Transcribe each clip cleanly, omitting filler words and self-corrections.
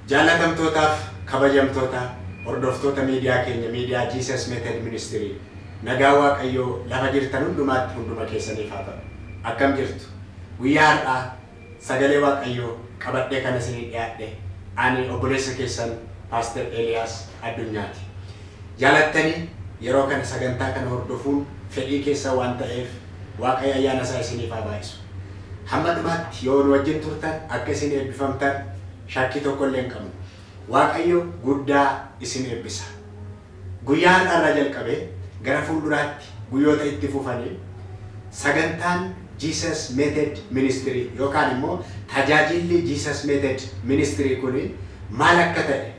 Jaalatamtootaaf kabajamtoota hordoftoota miidiyaa keenya miidiyaa Jesus Method Ministry nagaa Waaqayyoo lafa jirtan hundumaatti hunduma keessaniif haa ta'u. Akkam jirtu? Guyyaa har'aa sagalee Waaqayyoo qabadhee kan isinii dhiyaadhe ani obboleessa keessan Pastor Elias Addunyaati. Jaalattanii yeroo kana sagantaa kana hordofuun fedhii keessa waan ta'eef Waaqayyo ayyaana isaa isiniif haa baay'isu. Hamma dhumaatti yoo nu wajjin turtan akka isin eebbifamtan shakkii tokko illee hin qabnu. Waaqayyo guddaa isin eebbisa. Guyyaa har'aa jalqabee gara fuulduraatti guyyoota itti fufanii sagantaan Jesus Method Ministry yookaan immoo tajaajilli Jesus Method Ministry kuni maal akka ta'e,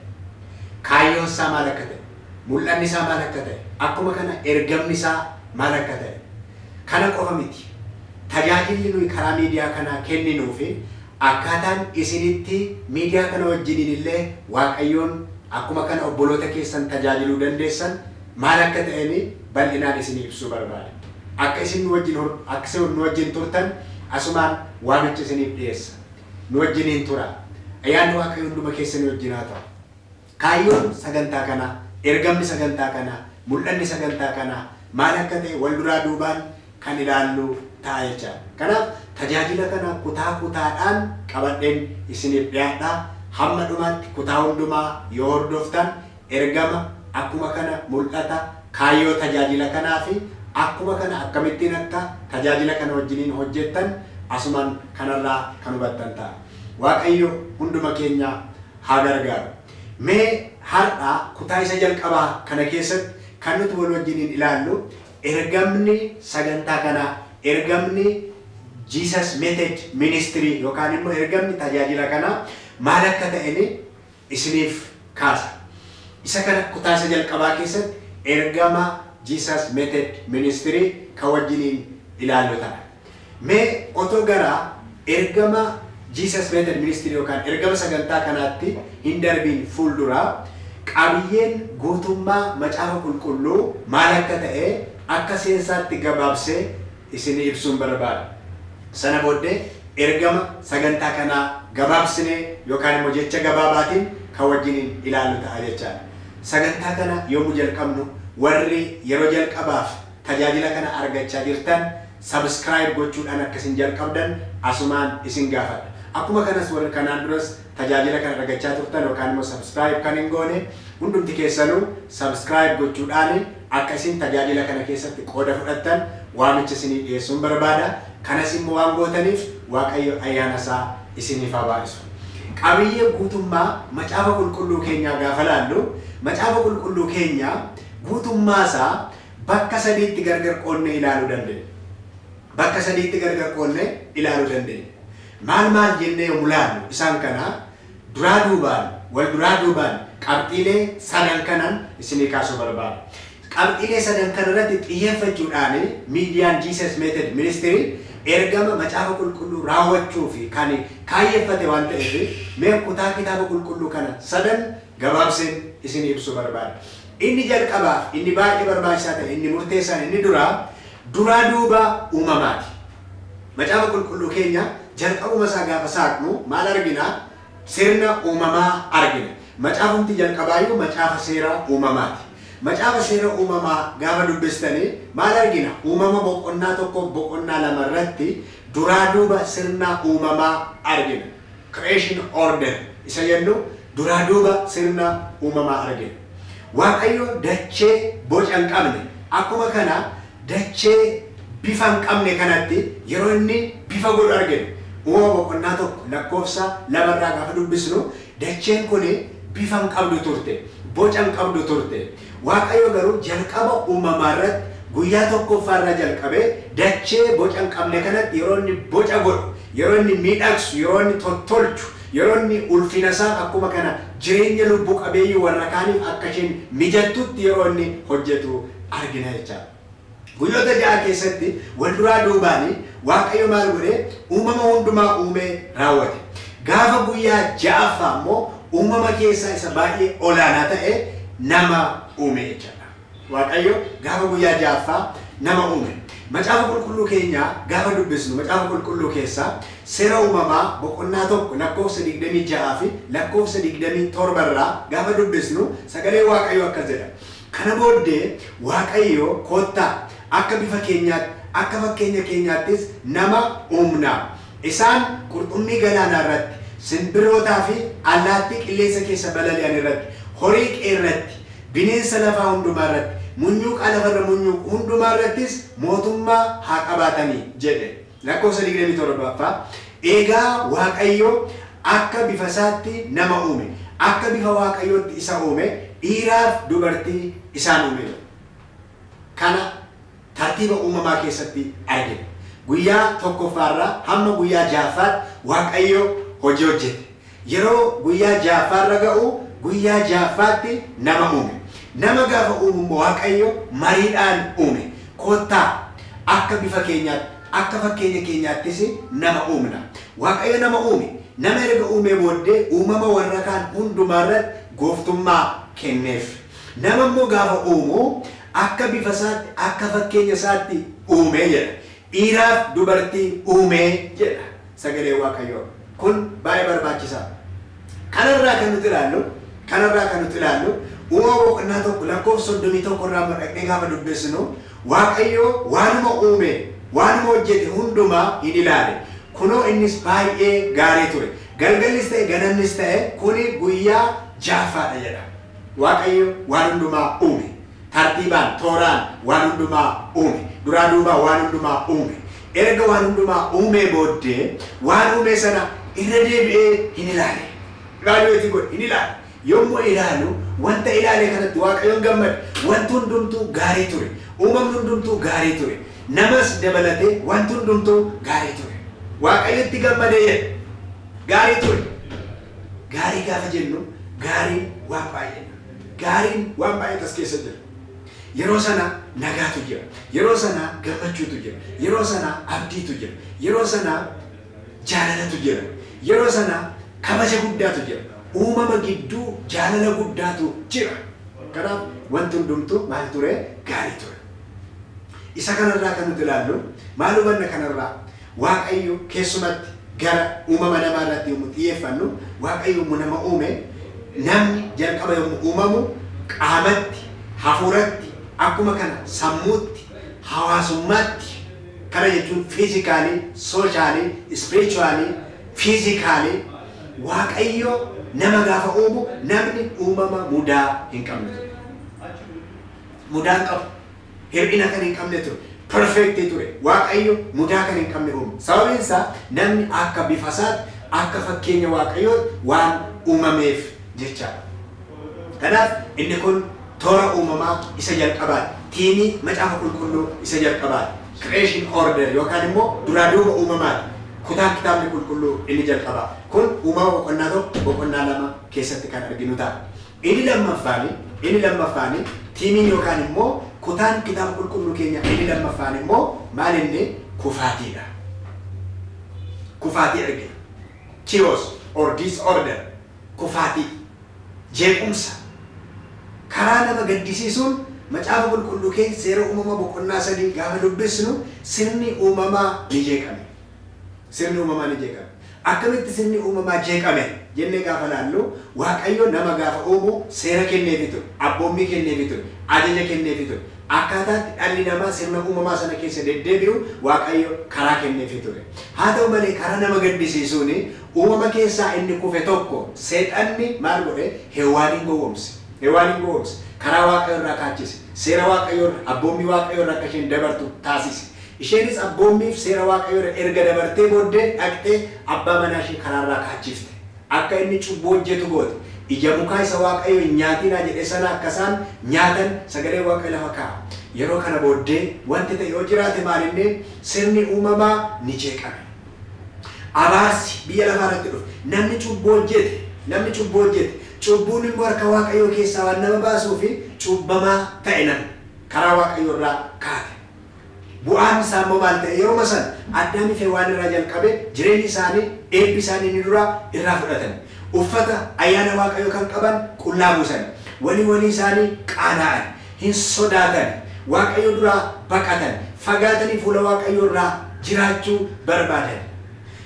kaayyoon isaa maal akka ta'e, mul'anni isaa maal akka ta'e, akkuma kana ergamni isaa maal akka ta'e. Kana qofa miti. Tajaajilli nuyi karaa miidiyaa kanaa kenninuu fi akkaataan isinitti miidiyaa kana wajjiniin illee Waaqayyoon akkuma kana obboloota keessan tajaajiluu dandeessan maal akka ta'eni bal'inaan isinii ibsuu barbaada. Akka isin nu wajjin turtan asumaan waamicha isiniif dhiyeessa. Nu wajjiniin tura. Ayyaanni Waaqayyo hunduma keessanii wajjin haa ta'u. Kaayyoon sagantaa kanaa, ergamni sagantaa kanaa, mul'anni sagantaa kanaa maal akka ta'e wal duraa duubaan kan ilaallu ta'a jechaadha. Kanaaf tajaajila kana kutaa kutaadhaan qabadheen isiniif dhiyaadha. Hamma dhumaatti kutaa hundumaa yoo hordoftan ergama akkuma kana mul'ata kaayyoo tajaajila kanaa fi akkuma kana akkamittiin akka tajaajila kana wajjiniin hojjettan asumaan kanarraa kan hubattan ta'a. Waaqayyo hunduma keenya haa gargaaru. Mee har'aa kutaa isa jalqabaa kana keessatti kan nuti wal wajjiniin ilaallu ergamni sagantaa kanaa, ergamni Jesus Method Ministry yookaan immoo ergamni tajaajila kanaa maal akka ta'eni isiniif kaasa. Isa kana kutaa isa jalqabaa keessatti ergama Jesus Method Ministry kan wajjiniin ilaallu ta'a. Mee otoo gara ergama Jesus Method Ministry yookaan ergama sagantaa kanaatti hin darbiin fuulduraa qabiyyeen guutummaa macaafa qulqulluu maal akka ta'e akka seensaatti gabaabsee isinii ibsuun barbaada. Sana booddee ergama sagantaa kanaa gabaabsinee yookaan immoo jecha gabaabaatiin kan wajjiniin ilaallu ta'a jechaadha. Sagantaa kana yommuu jalqabnu warri yeroo jalqabaaf tajaajila kana argachaa jirtan subscribe gochuudhaan akkasiin jalqabdan asumaan isin gaafadha. Akkuma kanas warri kanaan duras tajaajila kana argachaa turtan yookaan immoo subscribe kan hin goone hundumti keessanuu subscribe gochuudhaan akkasiin tajaajila kana keessatti qooda fudhattan waamicha isinii dhiyeessuun barbaada. Kanas immoo waan gootaniif Waaqayyo ayyaana isaa isiniif haa baay'isu. Qabiyyee guutummaa macaafa qulqulluu keenyaa gaafa laallu macaafa qulqulluu keenya guutummaa isaa bakka sadiitti gargar qoonnee ilaaluu dandeenya. Bakka sadiitti gargar qoonnee ilaaluu dandeenya. Maal jennee yommuu laallu isaan kana wal duraa duubaan qabxiilee sadan kanan isinii kaasuu barbaada. Qabxiilee sadan kanarratti xiyyeeffachuudhaan miidiyaan Jesus Method Ministry ergama macaafa qulqulluu raawwachuu fi kan kaayyeeffate waan ta'eef mee kutaa kitaaba qulqulluu kana sadan gabaabseen isinii ibsuu barbaada. Inni jalqabaaf inni baay'ee barbaachisaa ta'e inni murteessaan inni duraa duuba uumamaati. Macaafa qulqulluu keenya jalqabuma isaa gaafa saaqnu maal argina? Sirna uumamaa argina. Macaafumti jalqabaayyuu macaafa seera uumamaati. Macaafa seera uumamaa gaafa dubbistanii maal argina? Uumama boqonnaa tokkoof boqonnaa lama irratti duraa duuba sirna uumamaa argina. Creation order isa jennu duraa duuba sirna uumamaa argina. Waaqayyo dachee boca hin qabne akkuma kana dachee bifa hin qabne kanatti yeroo inni bifa godhu argina. Uumama boqonnaa tokko lakkoofsa lamarraa gaafa dubbisnu dacheen kun bifa hin qabdu turte, boca hin qabdu turte. Waaqayyo garuu jalqaba uumamaa irratti guyyaa tokkoffaarraa jalqabee dachee boca hin qabne kanatti yeroo inni boca godhu, yeroo inni miidhagsu, yeroo inni tottolchu, yeroo inni ulfina isaa akkuma kana jireenya lubbuu qabeeyyii warra kaaniif akka isheen mijattutti yeroo inni hojjetu argina jechaadha. Guyyoota 6 keessatti wal duraa duubaan Waaqayyo maal godhee uumama hundumaa uumee raawwate. Gaafa guyyaa 6ffaa immoo uumama keessaa isa baay'ee olaanaa ta'e nama uume jechaadha. Waaqayyo gaafa guyyaa 6ffaa nama uume. Macaafa qulqulluu keenya gaafa dubbisnu macaafa qulqulluu keessa seera uumamaa boqonnaa tokko lakkoofsa 26 fi lakkoofsa 27 irraa gaafa dubbisnu sagalee Waaqayyoo akkas jedha. Kana booddee Waaqayyoo kottaa akka bifa keenyaatti akka fakkeenya keenyaattis nama uumna. Isaan qurxummii galaanaa irratti, simbirrootaa fi allaattii qilleensa keessa balali'an irratti, horii qeerratti, bineensa lafaa hundumaa irratti, munyuuqa lafarra munyuuqu hundumaa irrattis mootummaa haa qabaatanii jedhe. Lakkoofsa 27ffaa eegaa Waaqayyo akka bifa isaatti nama uume, akka bifa Waaqayyootti isa uume, dhiiraaf dubartii isaan uume. Kana tartiiba uumamaa keessatti argina. Guyyaa tokkoffaarraa hamma guyyaa ja'affaatti Waaqayyo hojii hojjete. Yeroo guyyaa ja'affaarra ga'u guyyaa ja'affaatti nama uume. Nama gaafa uumu Waaqayyo mariidhaan uume. Kottaa akka bifa keenyaatti akka fakkeenya keenyaattis nama uumna. Waaqayyo nama uume. Nama erga uumee booddee uumama warra kaan hundumaarratti gooftummaa kenneef. Nama immoo gaafa uumu akka bifa isaatti akka fakkeenya isaatti uume jedha. Dhiiraaf dubartii uume jedha sagalee Waaqayyoo. Kun baay'ee barbaachisaa. Kanarraa kan nuti ilaallu uumama boqonnaa tokko lakkoofsa 31 irraa dhaqnee gaafa dubbisnu Waaqayyoo waanuma uume waanuma hojjete hundumaa hin ilaale. Kunoo innis baay'ee gaarii ture. Galgallis ta'e ganamnis ta'e kuni guyyaa ja'affaadha jedha. Waaqayyo waan hundumaa uume. Tartiibaan tooraan waan hundumaa uume. Duraa duubaa waan hundumaa uume. Erga waan hundumaa uumee booddee waan uume sana irra deebi'ee hin ilaale. Ilaaluuti godhe hin ilaale. Yommuu ilaalu wanta ilaale kanatti Waaqayyoon gammade. Wanti hundumtuu gaarii ture. Uumamni hundumtuu gaarii ture. Namas dabalatee wanti hundumtuu gaarii ture. Waaqayyotti gammadee jedhe. Gaarii ture. Gaarii gaafa jennu gaarii waan baay'ee. Gaariin waan baay'ee as keessa jira. Yeroo sana nagaatu jira. Yeroo sana gammachuutu jira. Yeroo sana abdiitu jira. Yeroo sana jaalalatu jira. Yeroo sana kabaja guddaatu jira. Uumama gidduu jaalala guddaatu jira. Kanaaf wanti hundumtuu maal ture? Gaarii ture. Isa kanarraa kan nuti ilaallu maal hubanna kanarraa? Waaqayyo keessumatti gara uumama namaa irratti yommuu xiyyeeffannu Waaqayyo yommuu nama uume namni jalqaba yommuu uumamu qaamatti, hafuuratti, akkuma kana sammuutti, hawaasummaatti kana jechuun fiizikaalii, sooshaali, ispirichuwaalii, fiizikaalii Waaqayyo nama gaafa uumu namni uumama mudaa hin qabne ture. Mudaan qabu. Hir'ina kan hin qabne ture. Perfecti ture. Waaqayyo mudaa kan hin qabne uume. Sababiin isaa namni akka bifa isaatti akka fakkeenya Waaqayyootti waan uumameef jechaadha. Kanaaf inni kun toora uumamaa isa jalqabaadha. Tiimii macaafa qulqulluu isa jalqabaadha. Creation order yookaan immoo duraa duuba uumamaadha. Kutaan kitaabni qulqulluu inni jalqabaa. Kun uumama boqonnaa tokko boqonnaa lama keessatti kan arginu ta'a. Inni lammaffaani tiimiin yookaan immoo kutaan kitaaba qulqulluu keenya inni lammaffaan immoo maal inni kufaatiidha. Kufaatii argina. Chaos or disorder. Kufaatii. Jeequmsa. Karaa nama gaddisiisuun macaafa qulqulluu keenya seera uumama boqonnaa 3 gaafa dubbisnu sirni uumamaa ni jeeqame. Sirni uumamaa ni jeeqame. Akkamitti sirni uumamaa jeeqame jennee gaafa laallu Waaqayyo nama gaafa uumu seera kenneefi ture, abboommii kenneefi ture, ajaja kenneefi ture. Akkaataatti dhalli namaa sirna uumamaa sana keessa deddeebi'u Waaqayyo karaa kenneefi ture. Haa ta'u malee karaa nama gaddisiisuun uumama keessaa inni kufe tokko seexanni maal godhe? Heewwaaniin gowwoomse. Heewwaaniin gowwoomse. Karaa Waaqayyo irraa kaachise. Seera Waaqayyo irraa, abboommii Waaqayyo irraa akka isheen dabartu taasise. Isheenis abboommiif seera Waaqayyo irraa erga dabartee booddee dhaqxee abbaa manaa ishee karaarraa kaachifte. Akka inni cubbuu hojjetu goote. Ija mukaa isa Waaqayyo nyaatinaa jedhe sana akkasaan nyaatan sagalee Waaqayyo lafa kaa'a. Yeroo kana booddee wanti ta'e yoo jiraate maalinni sirni uumamaa ni jeeqame. Abaarsi biyya lafaa irratti dhufe. Namni cubbuu hojjete. Cubbuun immoo harka Waaqayyoo keessaa waan nama baasuu fi cubbamaa ta'e nan karaa Waaqayyo irraa kaate. Bu'aan isaa immoo maal ta'e? Yeroo san Addaamii fi Hewaan irraa jalqabe jireenyi isaanii eebbi isaanii ni dura irraa fudhatan. Uffata ayyaana Waaqayyo kan qaban qullaa buusan. Walii isaanii qaana'an. Hin sodaatan. waaqayyo duraa baqatan fagaatanii fuula waaqayyo irraa jiraachuu barbaadan.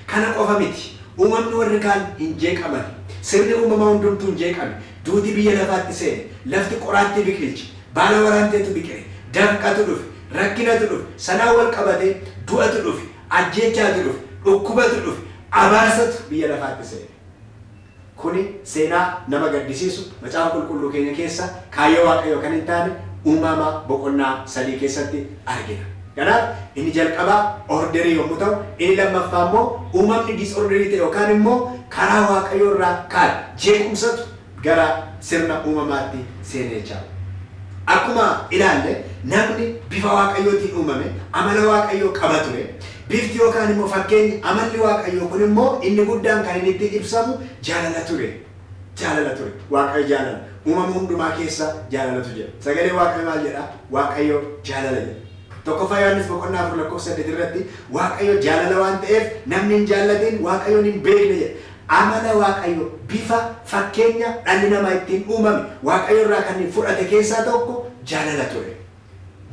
Kana qofa miti uumamni warri kaan hin jeeqaman sirni uumamaa hundumtuu hin jeeqame duuti biyya lafaatti seene lafti qoraatti biqilche baala waraanteetu biqile danqatu dhufe rakkinatu dhufe sanaa wal qabate du'atu dhufe ajjeechaatu dhufe dhukkubatu dhufe abaarsatu biyya lafaatti seene. Kuni seenaa nama gaddisiisu macaafa qulqulluu keenya keessa kaayyoo waaqayyoo kan hin taane uumama boqonnaa 3 keessatti argina. Kanaaf inni jalqabaa orderii yommuu ta'u inni lammaffaa immoo uumamni disorderii ta'e yookaan immoo karaa waaqayyoo irraa kaan jeequmsatu gara sirna uumamaatti seenee jira. Akkuma ilaalle namni bifa waaqayyootiin uumame amala waaqayyoo qaba ture. Bifti yookaan immoo fakkeenyi amalli waaqayyoo kun immoo inni guddaan kan inni ittiin ibsamu jaalala ture. Jaalala ture. Waaqayyo jaalala. Uumama hundumaa keessa jaalalatu jira. Sagalee waaqayyoo maal jedha? Waaqayyo jaalala jedha. Tokkoffaa Yohaannis boqonnaa 4:8 irratti waaqayyo jaalala waan ta'eef namni hin jaallatin waaqayyoon hin beekne jedha. Amala waaqayyo bifa fakkeenya dhalli namaa ittiin uumame waaqayyo irraa kan fudhate keessaa tokko jaalala ture.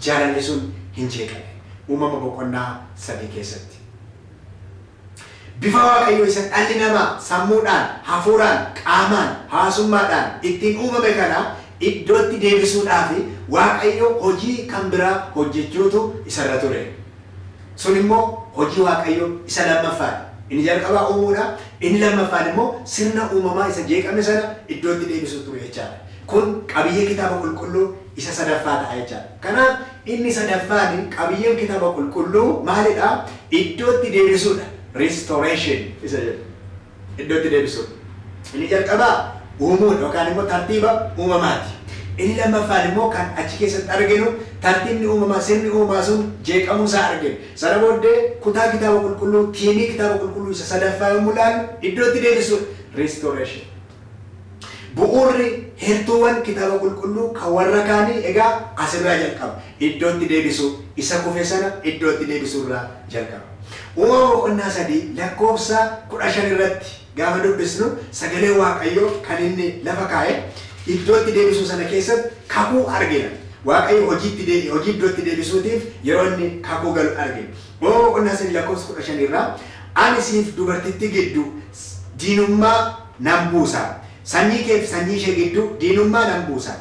Jaalalli sun hin jeeqame. Uumama boqonnaa 3 keessatti. Bifa waaqayyo isa dhalli namaa sammuudhaan, hafuuraan, qaamaan, haasummaadhaan ittiin uumame kana iddootti deebisuudhaaf waaqayyo hojii kan biraa hojjechuutu isarra ture. Sun immoo hojii waaqayyo isa lammaffaadha. Inni jalqabaa uumuudha. Inni lammaffaan immoo sirna uumamaa isa jeeqame sana iddootti deebisuu ture jechaadha. Kun qabiyyee kitaaba qulqulluu isa sadaffaa ta'a jechaadha. Kanaaf inni sadaffaan qabiyyeen kitaaba qulqulluu maalidha? Iddootti deebisuudha. Restoration isa jedhu. Iddootti deebisuudha. Inni jalqabaa uumuudha yookaan immoo tartiiba uumamaati. Inni lammaffaan immoo kan achi keessatti arginu tartiibni uumamaa sirni uumamaa sun jeeqamuu isaa arginu. Sana booddee kutaa kitaaba qulqulluu tiimii kitaaba qulqulluu isa sadaffaa yommuu ilaallu iddootti deebisuudha. Restoration. Bu'uurri heertuuwwan kitaaba qulqulluu kan warra kaanii egaa asirraa jalqaba. Iddootti deebisuu isa kufe sana iddootti deebisuurraa jalqaba. Uumama boqonnaa 3 lakkoofsa 15 irratti gaafa dubbisnu sagalee waaqayyoo kan inni lafa kaa'e iddootti deebisuu sana keessatti kakuu argina. Waaqayyo hojii iddootti deebisuutiif yeroo inni kakuu galu argina. Uumama boqonnaa 3 lakkoofsa 15 irraa ani siif dubartitti gidduu diinummaa nan buusa. Sanyii kee fi sanyii ishee gidduu diinummaa nan buusa.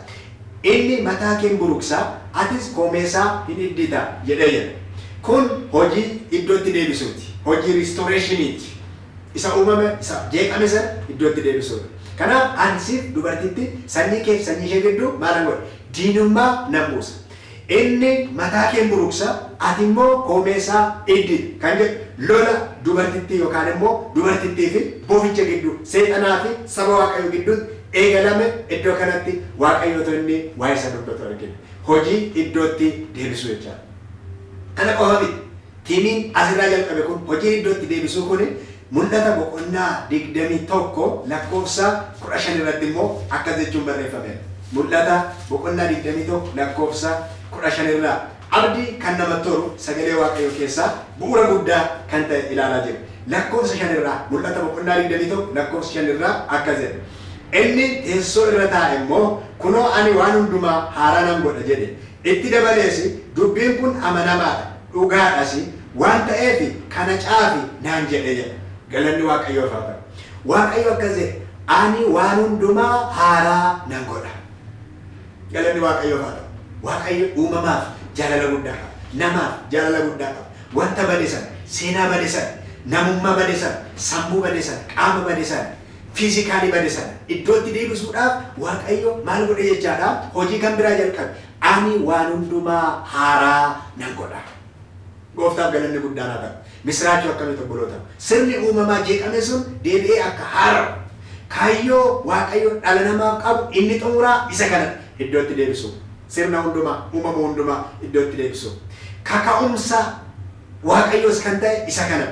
Inni mataa kee buruqsa, atis koomeesaa hin iddita jedhee jedha. Kun hojii iddootti deebisuuti. Hojii restorationiti. Isa uumame, isa jeeqame sana iddootti deebisuudha. Kanaaf ani siif dubartitti sanyii kee fi sanyii ishee gidduu maalan godhe? Diinummaa nan buusa. Inni mataa kee buruqsa, ati immoo koomeesaa iddita. Kan jedhu lola dubartittii yookaan immoo dubartittii fi boficha gidduu seexanaa fi saba waaqayyoo gidduutti eegalame iddoo kanatti waaqayyootu inni waa'ee isa dubbatu argina. Hojii iddootti deebisuu jechaadha. Kana qofa miti. Tiimiin asirraa jalqabe kun hojii iddootti deebisuu kun mul'ata boqonnaa 21 lakkoofsa 15 irratti immoo akkas jechuun barreeffame. Mul'ata boqonnaa 21 lakkoofsa 15 irraa abdii kan namatti tolu sagalee waaqayyoo keessaa bu'uura guddaa kan ta'e ilaalaa jirra. Lakkoofsa 5 irraa mul'ata boqonnaa 21 lakkoofsa 5 irraa akkas jedha. Inni teessoo irra taa'e immoo kunoo ani waan hundumaa haaraa nan godha jedhe. Itti dabalees dubbiin kun amanamaadha dhugaadhas waan ta'eef kana caafi naan jedhe jedha. Galanni waaqayyoof haa ta'u. Waaqayyo akkas jedhe ani waan hundumaa haaraa nan godha. Galanni waaqayyoof haa ta'u. Waaqayyo uumamaaf jaalala guddaa qaba. Namaaf jaalala guddaa qaba. Wanta badisan, seenaa badisan, namummaa badisan, sammuu badisan, qaama badisan, fiizikaalii badisan iddootti deebisuudhaaf waaqayyo maal godhe jechaadha. Hojii kan biraa jalqabe. Ani waan hundumaa haaraa nan godha. Gooftaaf galanni guddaan haa ta'u. Misraachuu akkamitti obboloota. Sirni uumamaa jeeqame sun deebi'ee akka haaramu. Kaayyoo waaqayyo dhala namaaf qabu inni xumuraa isa kana iddootti deebisu. Sirna hundumaa, uumama hundumaa iddootti deebisu. Kaka'umsa waaqayyoos kan ta'e isa kana.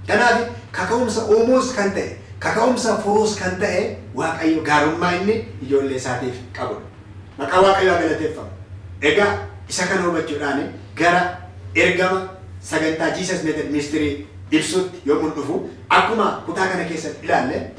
Kanaaf kaka'umsa uumuus kan ta'e, kaka'umsa furuus kan ta'e waaqayyo gaarummaa inni ijoollee isaatiif qabudha. Maqaa waaqayyoo galateeffamu. Egaa isa kana hubachuudhaan gara ergama sagantaa Jesus Meted Ministry ibsutti yommuu dhufu akkuma kutaa kana keessatti ilaalle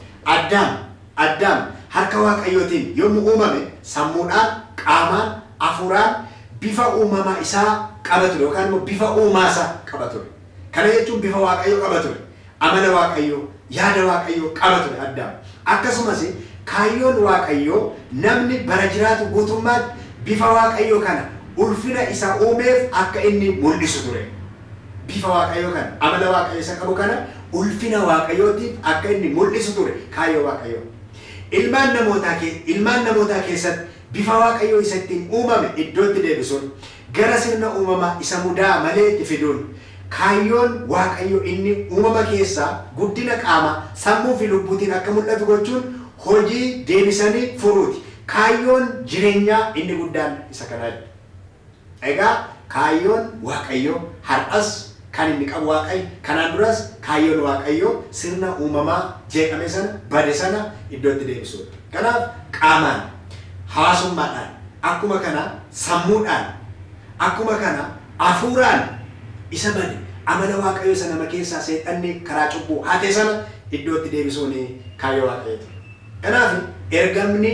Addaam harka waaqayyootiin yommuu uumame sammuudhaan, qaamaan, hafuuraan bifa uumamaa isaa qaba ture yookaan immoo bifa uumaa isaa qaba ture. Kana jechuun bifa waaqayyoo qaba ture. Amala waaqayyoo, yaada waaqayyoo qaba ture Addaam. Akkasumas kaayyoon waaqayyoo namni bara jiraatu guutummaatti bifa waaqayyoo kana ulfina isa uumeef akka inni mul'isu ture. Bifa waaqayyoo kana, amala waaqayyoo isa qabu kana ulfina waaqayyootiif akka inni mul'isu ture kaayyoo waaqayyoo. Ilmaan namootaa keessatti bifa waaqayyoo isa ittiin uumame iddootti deebisuun gara sirna uumamaa isa mudaa malee itti fiduun kaayyoon waaqayyoo inni uumama keessaa guddina qaama sammuu fi lubbuutiin akka mul'atu gochuun hojii deebisanii furuuti. Kaayyoon jireenyaa inni guddaan isa kanaa. Egaa kaayyoon waaqayyoo har'as kan inni qabu waaqayyo, kanaan duras kaayyoon waaqayyoo sirna uumamaa jeeqame sana bade sana iddootti deebisuudha. Kanaaf qaamaan, hawaasummaadhaan, akkuma kana sammuudhaan, akkuma kana hafuuraan isa bade amala waaqayyoo sana nama keessaa seexanni karaa cubbuu hate sana iddootti deebisuun kaayyoo waaqayyooti. Kanaaf ergamni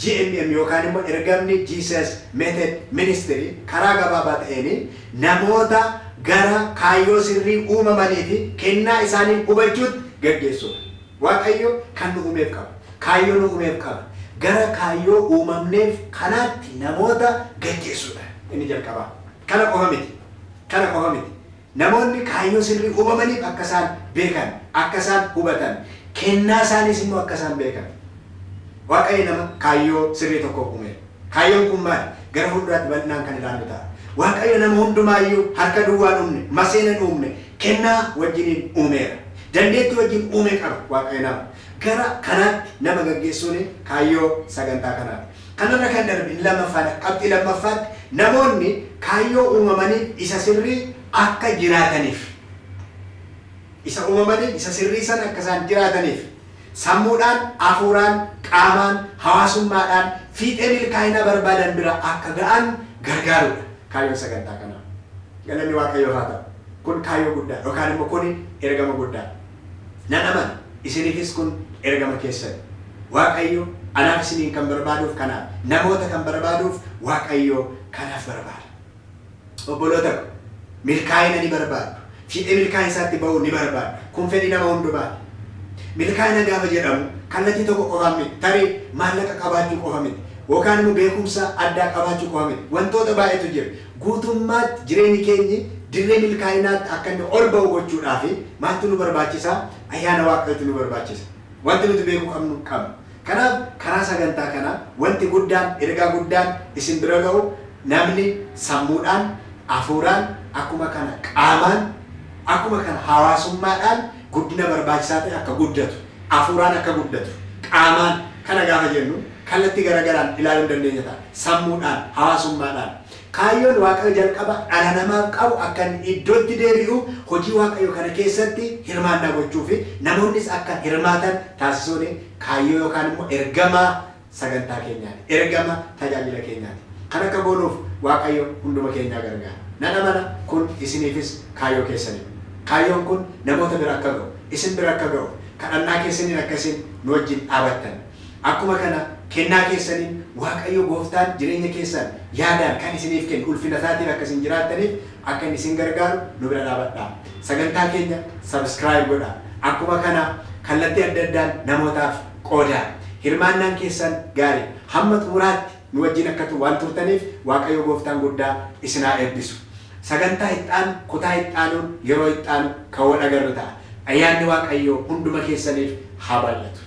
GMM yookaan immoo ergamni Jesus Method Ministry karaa gabaabaa ta'een namoota gara kaayyoo sirrii uumamanii fi kennaa isaanii hubachuutti gaggeessuudha. Waaqayyo kan nu uumeef qaba. Kaayyoo nu uumeef qaba. Gara kaayyoo uumamneef kanaatti namoota gaggeessuudha. Inni jalqabaa. Kana qofa miti. Namoonni kaayyoo sirrii uumamaniif akka isaan beekan, akka isaan hubatan, kennaa isaaniis immoo akka isaan beekan. Waaqayyo nama kaayyoo sirrii tokko uume. Kaayyoon kun maali? Gara fuulduraatti bal'inaan kan ilaallu ta'a. Waaqayyo nama hundumaayyuu harka duwwaan uumne, maseenan uumne, kennaa wajjiniin uumeera. Dandeettii wajjin uume qaba waaqayyo nama. Gara kanaatti nama gaggeessuun kaayyoo sagantaa kanaati. Kanarra kan darbe qabxii lammaffaatti namoonni kaayyoo uumamaniif isa sirrii akka jiraataniif. Isa uumamaniif isa sirrii sana akka isaan jiraataniif. Sammuudhaan, hafuuraan, qaamaan, hawaasummaadhaan fiixee milkaa'inaa barbaadan bira akka ga'an gargaarudha. Kaayyoon sagantaa kanaa. Galanni waaqayyoof haa ta'u. Kun kaayyoo guddaa yookaan immoo kun ergama guddaa. Nan amana isiniifis kun ergama keessan. Waaqayyo anaaf isiniin kan barbaaduuf kanaaf, namoota kan barbaaduuf waaqayyo kanaaf barbaada. Obboloota ko milkaa'ina ni barbaadu. Fiixee milkaa'ina isaatti ba'uu ni barbaadu. Kun fedhii nama hundumaati. Milkaa'ina gaafa jedhamu kallattii tokko qofaan miti. Tarii maallaqa qabaachuu qofa miti. Yookaan immoo beekumsa addaa qabaachuu qofa miti. Wantoota baay'eetu jira. Guutummaatti jireenyi keenya dirree milkaa'inaatti akka inni ol ba'u gochuudhaaf maaltu nu barbaachisa? Ayyaana waaqayyootu nu barbaachisa. Wanti nuti beekuu qabna. Kanaaf karaa sagantaa kanaa wanti guddaan, ergaa guddaan isin bira ga'u namni sammuudhaan, hafuuraan, akkuma kana qaamaan, akkuma kana hawaasummaadhaan guddina barbaachisaa ta'e akka guddatu, hafuuraan akka guddatu, qaamaan kana gaafa jennu kallattii garagaraan ilaaluu dandeenya ta'a. Sammuudhaan, hawaasummaadhaan. Kaayyoon waaqayyo jalqaba dhala namaaf qabu akka iddootti deebi'u hojii waaqayyo kana keessatti hirmaannaa gochuu fi namoonnis akka hirmaatan taasisuun kaayyoo yookaan immoo ergama sagantaa keenyaati. Ergama tajaajila keenyaati. Kan akka goonuuf waaqayyo hunduma keenyaa gargaara. Nan amana kun isiniifis kaayyoo keessanii. Kaayyoon kun namoota bira akka ga'u, isin bira akka ga'u, kadhannaa keessaniin akkasiin nu wajjin dhaabattan. Akkuma kana kennaa keessaniin waaqayyo gooftaan jireenya keessan yaadaan kan isiniif kennu ulfina isaatiin akkasiin jiraattaniif akka inni isin gargaaru nu bira dhaabadhaa. Sagantaa keenya subscribe godhaa. Akkuma kana kallattii adda addaan namootaaf qoodaa. Hirmaannaan keessan gaarii. Hamma xumuraatti nu wajjin akka waan turtaniif waaqayyo gooftaan guddaa isin haa eebbisu. Sagantaa ixaan kutaa ixaanuun yeroo ixaanu kan wal agarru ta'a. Ayyaanni waaqayyo hunduma keessaniif haa baay'atu.